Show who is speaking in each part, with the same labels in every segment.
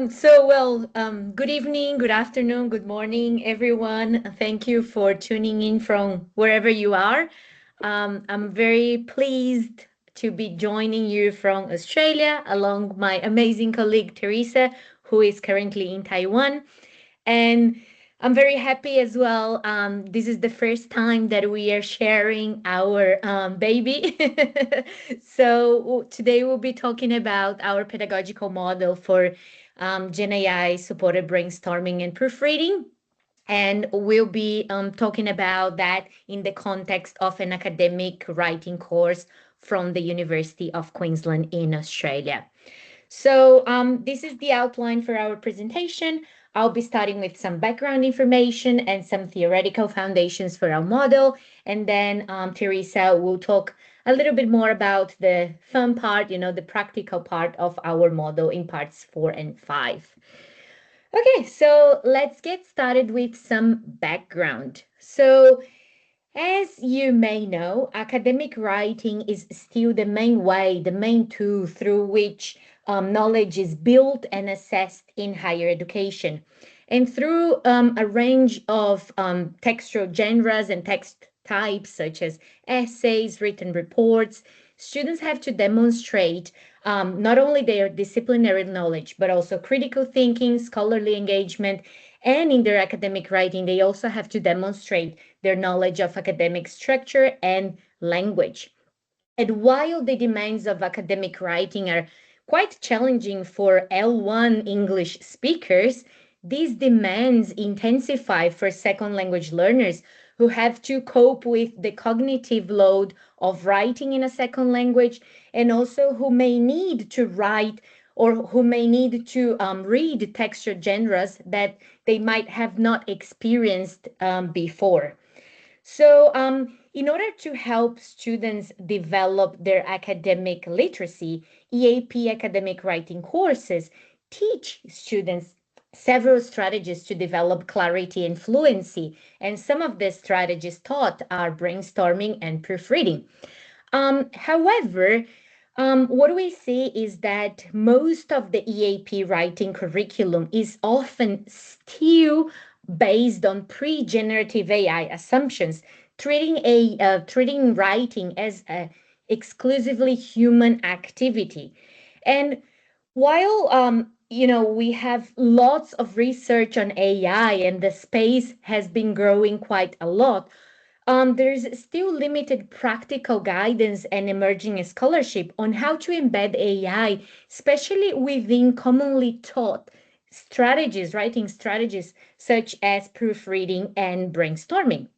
Speaker 1: Good evening, good afternoon, good morning, everyone. Thank you for tuning in from wherever you are. I'm very pleased to be joining you from Australia, along my amazing colleague Teresa, who is currently in Taiwan. And I'm very happy as well. This is the first time that we are sharing our baby. So today we'll be talking about our pedagogical model for GenAI supported brainstorming and proofreading. And we'll be talking about that in the context of an academic writing course from the University of Queensland in Australia. So this is the outline for our presentation. I'll be starting with some background information and some theoretical foundations for our model. And then Teresa will talk a little bit more about the fun part, the practical part of our model in parts 4 and 5. Okay, so let's get started with some background. So as you may know, academic writing is still the main way, the main tool through which knowledge is built and assessed in higher education. And through a range of textual genres and text types, such as essays, written reports, students have to demonstrate not only their disciplinary knowledge, but also critical thinking, scholarly engagement, and in their academic writing, they also have to demonstrate their knowledge of academic structure and language. And while the demands of academic writing are quite challenging for L1 English speakers, these demands intensify for second language learners who have to cope with the cognitive load of writing in a second language, and also who may need to write or who may need to read texture genres that they might have not experienced before. So, in order to help students develop their academic literacy, EAP academic writing courses teach students several strategies to develop clarity and fluency. And some of the strategies taught are brainstorming and proofreading. However, what we see is that most of the EAP writing curriculum is often still based on pre-generative AI assumptions, treating writing as a exclusively human activity. And while we have lots of research on AI and the space has been growing quite a lot, there's still limited practical guidance and emerging scholarship on how to embed AI, especially within commonly taught strategies, writing strategies such as proofreading and brainstorming.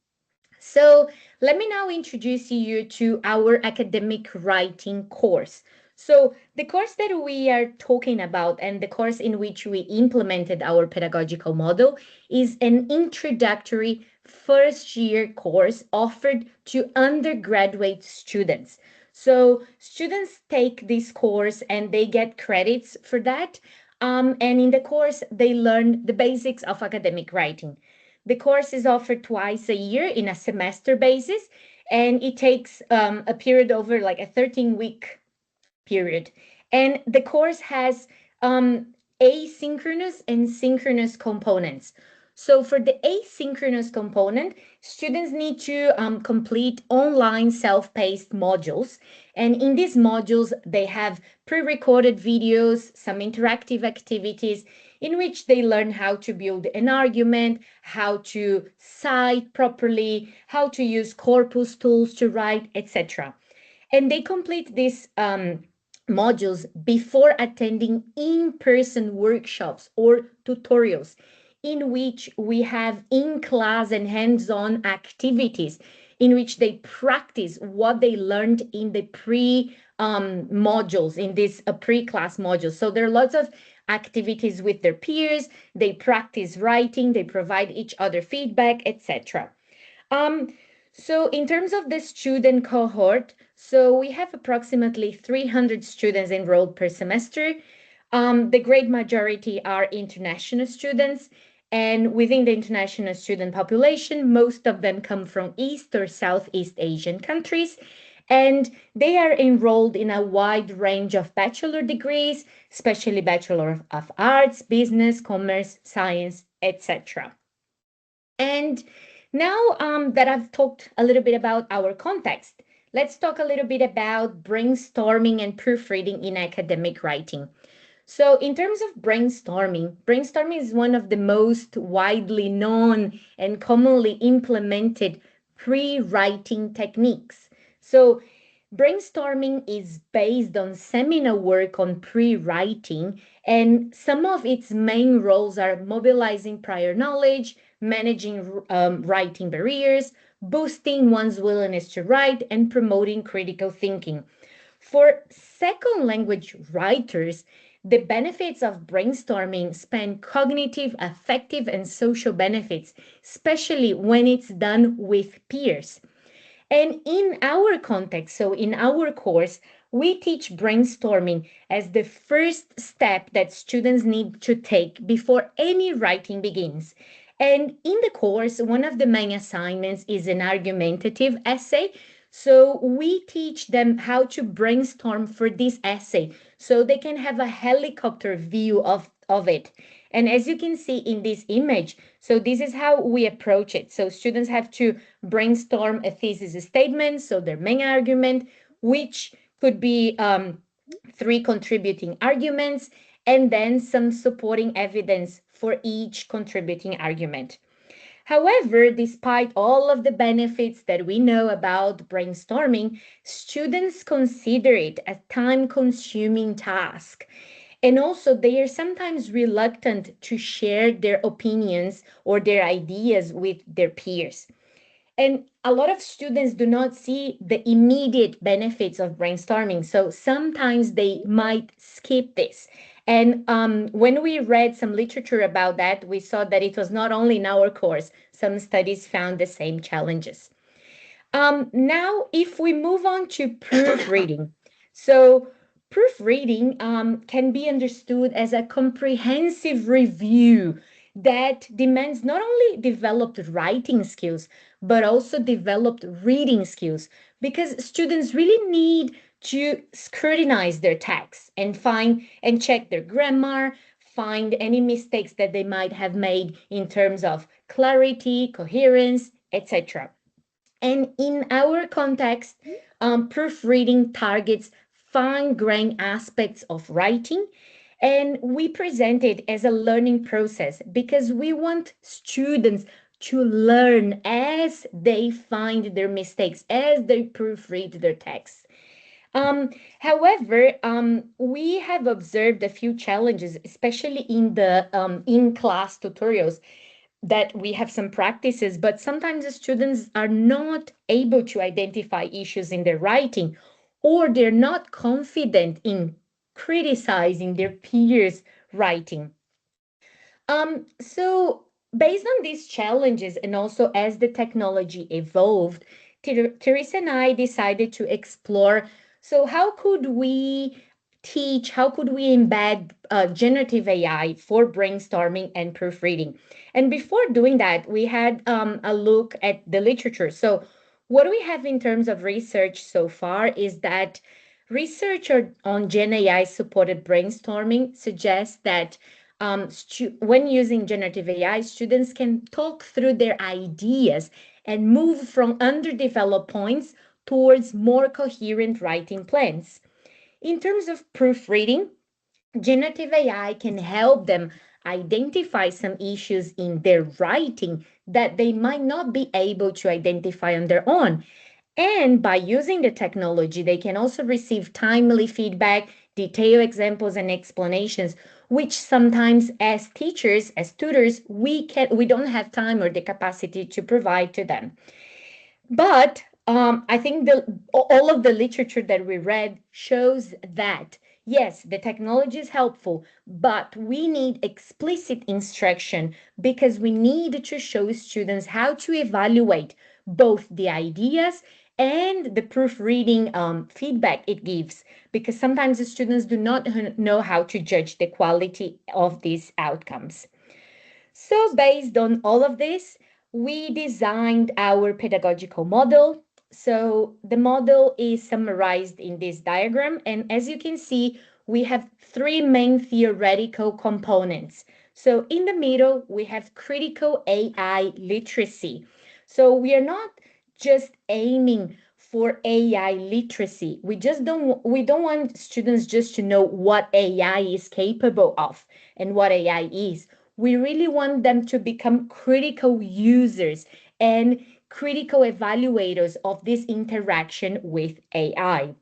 Speaker 1: So let me now introduce you to our academic writing course. So the course that we are talking about and the course in which we implemented our pedagogical model is an introductory first year course offered to undergraduate students. So students take this course and they get credits for that. And in the course, they learn the basics of academic writing. The course is offered twice a year in a semester basis, and it takes a period over like a 13-week period. And the course has asynchronous and synchronous components. So for the asynchronous component, students need to complete online self-paced modules. And in these modules, they have pre-recorded videos, some interactive activities in which they learn how to build an argument, how to cite properly, how to use corpus tools to write, etc. And they complete these modules before attending in-person workshops or tutorials in which we have in-class and hands-on activities in which they practice what they learned in the modules, in this pre-class modules. So there are lots of activities with their peers, they practice writing, they provide each other feedback, etc. So in terms of the student cohort, so we have approximately 300 students enrolled per semester. The great majority are international students, and within the international student population, most of them come from East or Southeast Asian countries. And they are enrolled in a wide range of bachelor degrees, especially Bachelor of Arts, Business, Commerce, Science, etc. And now that I've talked a little bit about our context, let's talk a little bit about brainstorming and proofreading in academic writing. So, in terms of brainstorming is one of the most widely known and commonly implemented pre-writing techniques. So, brainstorming is based on seminal work on pre-writing, and some of its main roles are mobilizing prior knowledge, managing writing barriers, boosting one's willingness to write, and promoting critical thinking. For second language writers, the benefits of brainstorming span cognitive, affective, and social benefits, especially when it's done with peers. And in our context, so in our course, we teach brainstorming as the first step that students need to take before any writing begins. And in the course, one of the main assignments is an argumentative essay. So we teach them how to brainstorm for this essay so they can have a helicopter view of it. And as you can see in this image, so this is how we approach it. So students have to brainstorm a thesis statement, so their main argument, which could be three contributing arguments, and then some supporting evidence for each contributing argument. However, despite all of the benefits that we know about brainstorming, students consider it a time consuming task. And also, they are sometimes reluctant to share their opinions or their ideas with their peers. And a lot of students do not see the immediate benefits of brainstorming. So sometimes they might skip this. And when we read some literature about that, we saw that it was not only in our course, some studies found the same challenges. Now, if we move on to proofreading, so proofreading can be understood as a comprehensive review that demands not only developed writing skills, but also developed reading skills, because students really need to scrutinize their texts and find and check their grammar, find any mistakes that they might have made in terms of clarity, coherence, etc. And in our context, proofreading targets fine grained aspects of writing. And we present it as a learning process because we want students to learn as they find their mistakes, as they proofread their texts. Um, However, we have observed a few challenges, especially in the in-class tutorials, that we have some practices, but sometimes the students are not able to identify issues in their writing, or they're not confident in criticizing their peers' writing. So based on these challenges and also as the technology evolved, Teresa and I decided to explore, so how could we teach, how could we embed generative AI for brainstorming and proofreading? And before doing that, we had a look at the literature. So what we have in terms of research so far is that research on Gen AI supported brainstorming suggests that when using generative AI, students can talk through their ideas and move from underdeveloped points towards more coherent writing plans. In terms of proofreading, generative AI can help them identify some issues in their writing that they might not be able to identify on their own. And by using the technology, they can also receive timely feedback, detailed examples and explanations, which sometimes as teachers, as tutors, we don't have time or the capacity to provide to them. But I think all of the literature that we read shows that yes, the technology is helpful, but we need explicit instruction because we need to show students how to evaluate both the ideas and the proofreading feedback it gives, because sometimes the students do not know how to judge the quality of these outcomes. So, based on all of this, we designed our pedagogical model. So the model is summarized in this diagram. And as you can see, we have three main theoretical components. So in the middle, we have critical AI literacy. So we are not just aiming for AI literacy. We don't want students just to know what AI is capable of and what AI is. We really want them to become critical users and critical evaluators of this interaction with AI.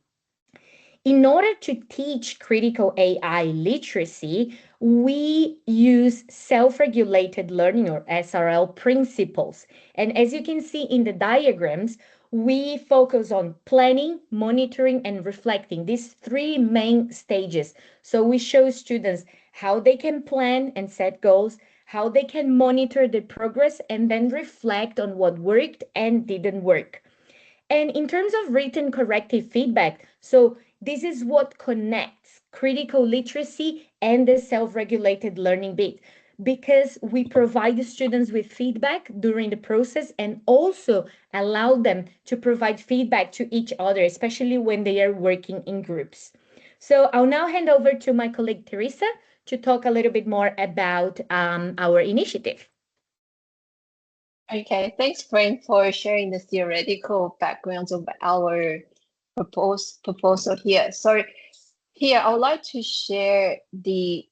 Speaker 1: In order to teach critical AI literacy, we use self-regulated learning or SRL principles. And as you can see in the diagrams, we focus on planning, monitoring, and reflecting, these three main stages. So we show students how they can plan and set goals, how they can monitor the progress, and then reflect on what worked and didn't work. And in terms of written corrective feedback, so this is what connects critical literacy and the self-regulated learning bit, because we provide the students with feedback during the process and also allow them to provide feedback to each other, especially when they are working in groups. So I'll now hand over to my colleague Teresa to talk a little bit more about our initiative.
Speaker 2: Okay, thanks, Frank, for sharing the theoretical backgrounds of our proposal here. So here, I would like to share the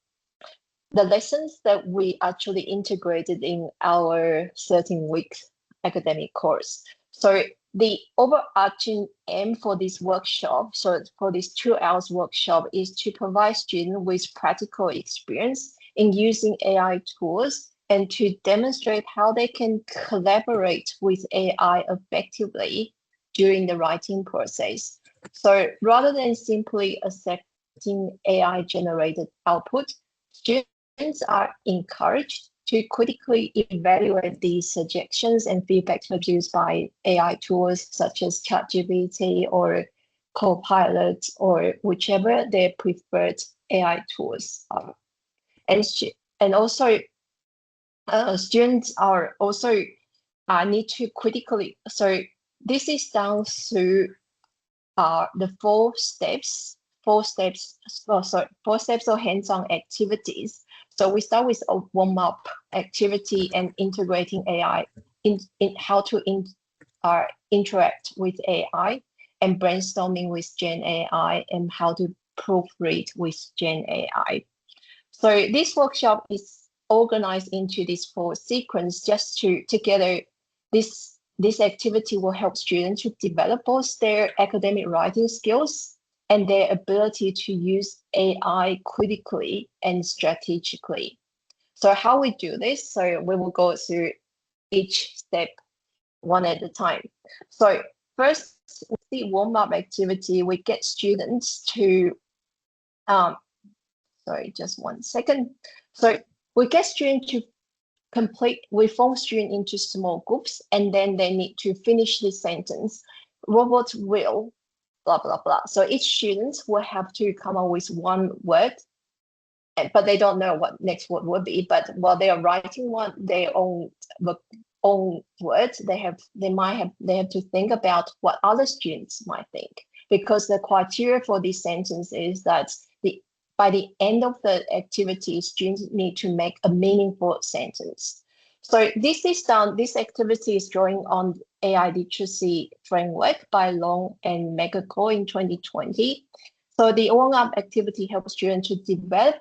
Speaker 2: lessons that we actually integrated in our 13-week academic course. So the overarching aim for this workshop, so for this 2 hours workshop, is to provide students with practical experience in using AI tools and to demonstrate how they can collaborate with AI effectively during the writing process. So rather than simply accepting AI-generated output, students are encouraged to critically evaluate the suggestions and feedback produced by AI tools such as ChatGPT or Copilot or whichever their preferred AI tools are. And also, students are also need to critically, so this is done through the four steps of hands-on activities. So we start with a warm-up activity and integrating AI in how to interact with AI, and brainstorming with GenAI, and how to proofread with GenAI. So this workshop is organized into this 4 sequence just to together this activity will help students to develop both their academic writing skills and their ability to use AI critically and strategically. So how we do this, so we will go through each step one at a time. So first, with the warm-up activity, we get students to, sorry, just one second. So we get students to we form students into small groups, and then they need to finish the sentence. Robot will, blah, blah, blah. So each student will have to come up with one word, but they don't know what next word will be. But while they are writing their own words, they have to think about what other students might think, because the criteria for this sentence is that by the end of the activity, students need to make a meaningful sentence. So this activity is drawing on AI literacy framework by Long and Megaco in 2020. So the warm-up activity helps students to develop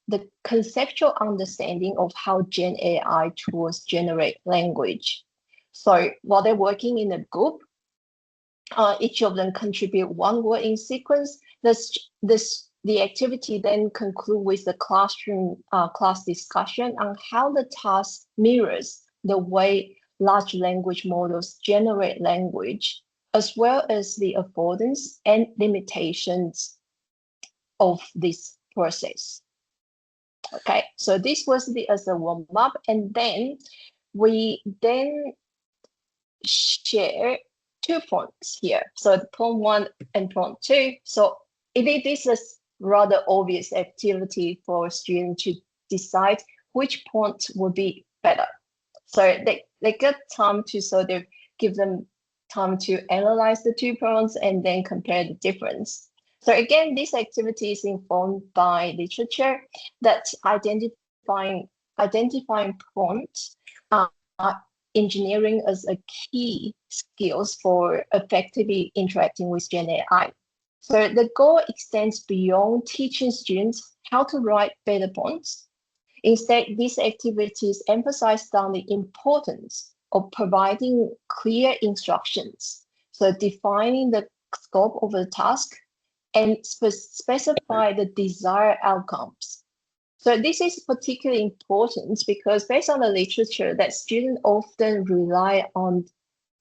Speaker 2: the conceptual understanding of how Gen AI tools generate language. So while they're working in a group, each of them contribute one word in sequence. The activity then concludes with the class discussion on how the task mirrors the way large language models generate language, as well as the affordance and limitations of this process. Okay, so this was as a warm-up, and then we share 2 points here. So the point 1 and point 2. So this is rather obvious activity for students to decide which point would be better. So they get time to sort of give them time to analyze the two prompts and then compare the difference. So again, this activity is informed by literature that identifying prompts engineering as a key skills for effectively interacting with GenAI. So the goal extends beyond teaching students how to write better prompts. Instead, these activities emphasize on the importance of providing clear instructions, so defining the scope of the task and specify the desired outcomes. So this is particularly important because based on the literature that students often rely on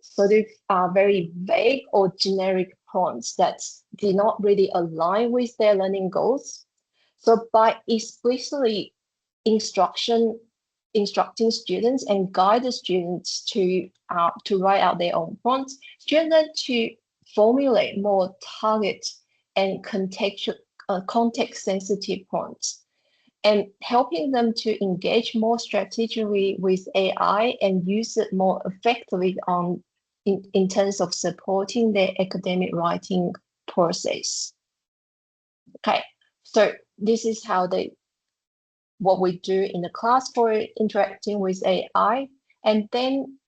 Speaker 2: sort of very vague or generic prompts that do not really align with their learning goals. So by explicitly instructing students and guide the students to write out their own prompts, students learn to formulate more target and context-sensitive prompts, and helping them to engage more strategically with AI and use it more effectively in terms of supporting their academic writing process. Okay, so this is what we do in the class for interacting with AI. And then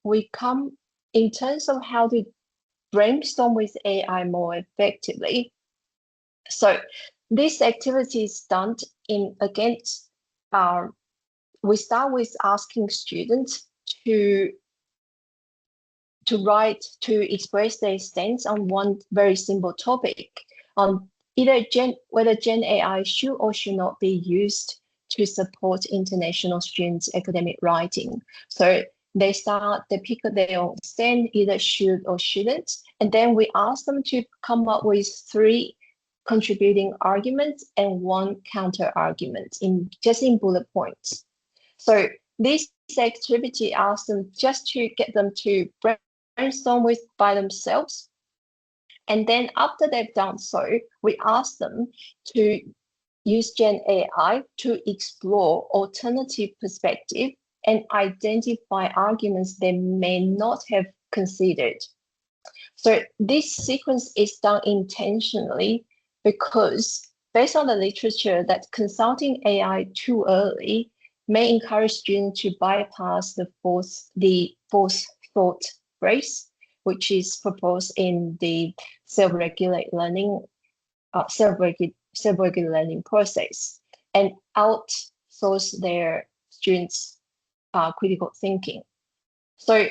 Speaker 2: we come in terms of how to brainstorm with AI more effectively. So this activity is done we start with asking students to express their stance on one very simple topic, on whether GenAI should or should not be used to support international students' academic writing. So they pick their own stand, either should or shouldn't, and then we ask them to come up with 3 contributing arguments and 1 counter argument in bullet points. So this activity asks them just to get them to brainstorm by themselves. And then after they've done so, we ask them to use GenAI to explore alternative perspective and identify arguments they may not have considered. So this sequence is done intentionally because based on the literature that consulting AI too early may encourage students to bypass the fourth thought phrase, which is proposed in the self-regulated learning process, and outsource their students' critical thinking. So,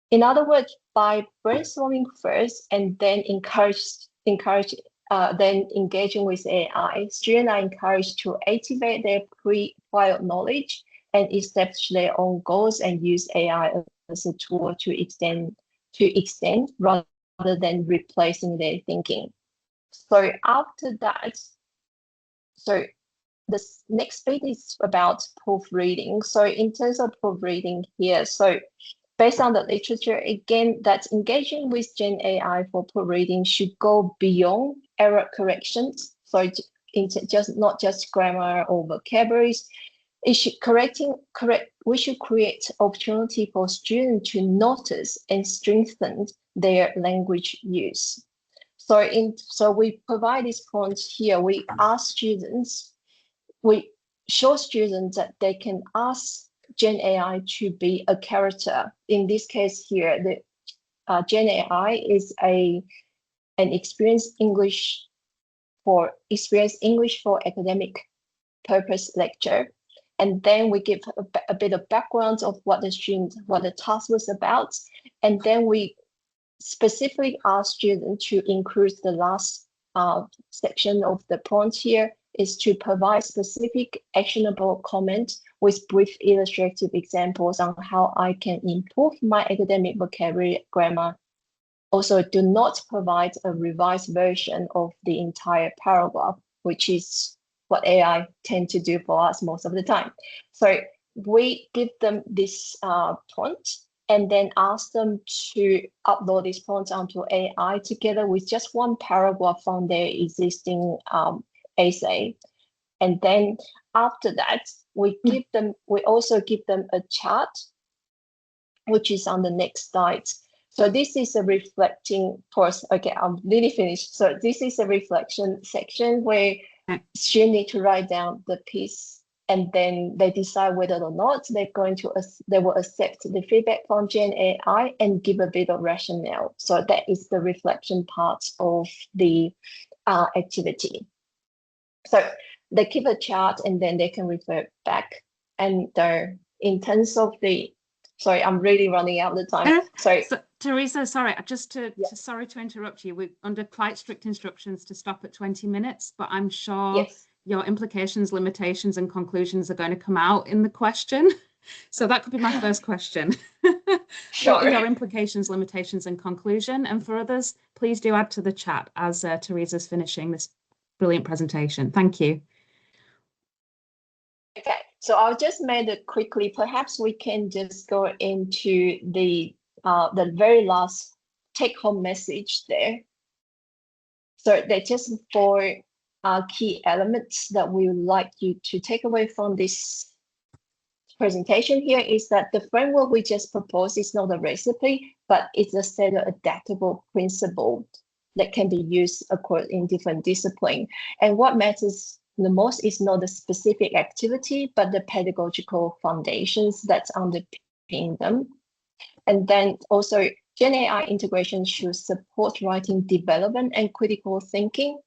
Speaker 2: in other words, by brainstorming first and then then engaging with AI, students are encouraged to activate their prior knowledge and establish their own goals and use AI as a tool to extend rather than replacing their thinking. So after that, the next bit is about proofreading. So in terms of proofreading here, so based on the literature, again, that engaging with GenAI for proofreading should go beyond error corrections. So not just grammar or vocabularies. We should create opportunity for students to notice and strengthen their language use. So we provide these prompts here. We show students that they can ask GenAI to be a character. In this case here, the GenAI is an experienced English for academic purpose lecture. And then we give a bit of background of what the task was about. And then we specifically ask students to include the last section of the prompt here is to provide specific actionable comments with brief illustrative examples on how I can improve my academic vocabulary grammar. Also, do not provide a revised version of the entire paragraph, which is what AI tend to do for us most of the time. So we give them this prompt and then ask them to upload this prompt onto AI together with just 1 paragraph from their existing essay. And then after that, we also give them a chart, which is on the next slide. So this is a reflecting course. Okay, I'm nearly finished. So this is a reflection section where students need to write down the piece, and then they decide whether or not they will accept the feedback from GenAI and give a bit of rationale. So that is the reflection part of the activity. So they keep a chart and then they can refer back. And in terms of the, sorry, I'm really running out of time. So
Speaker 3: Teresa, sorry, sorry to interrupt you. We're under quite strict instructions to stop at 20 minutes, but I'm sure your implications, limitations, and conclusions are going to come out in the question. So that could be my first question.
Speaker 2: Sure.
Speaker 3: What are your implications, limitations, and conclusion? And for others, please do add to the chat as Teresa's finishing this brilliant presentation. Thank you.
Speaker 2: Okay, so I'll just make it quickly. Perhaps we can just go into the very last take-home message there. So they're just 4 key elements that we would like you to take away from this presentation here is that the framework we just proposed is not a recipe, but it's a set of adaptable principles that can be used in different disciplines. And what matters the most is not the specific activity, but the pedagogical foundations that's underpinning them. And then also GenAI integration should support writing development and critical thinking.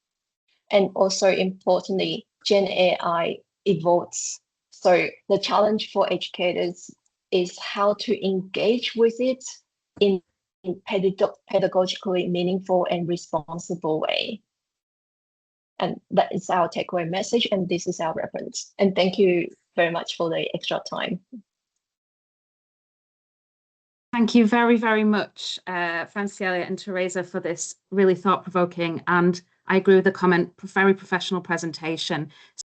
Speaker 2: And also importantly, GenAI evolves. So the challenge for educators is how to engage with it in a pedagogically meaningful and responsible way. And that is our takeaway message, and this is our reference. And thank you very much for the extra time.
Speaker 3: Thank you very, very much, Franciele and Teresa, for this really thought-provoking, and I agree with the comment, very professional presentation.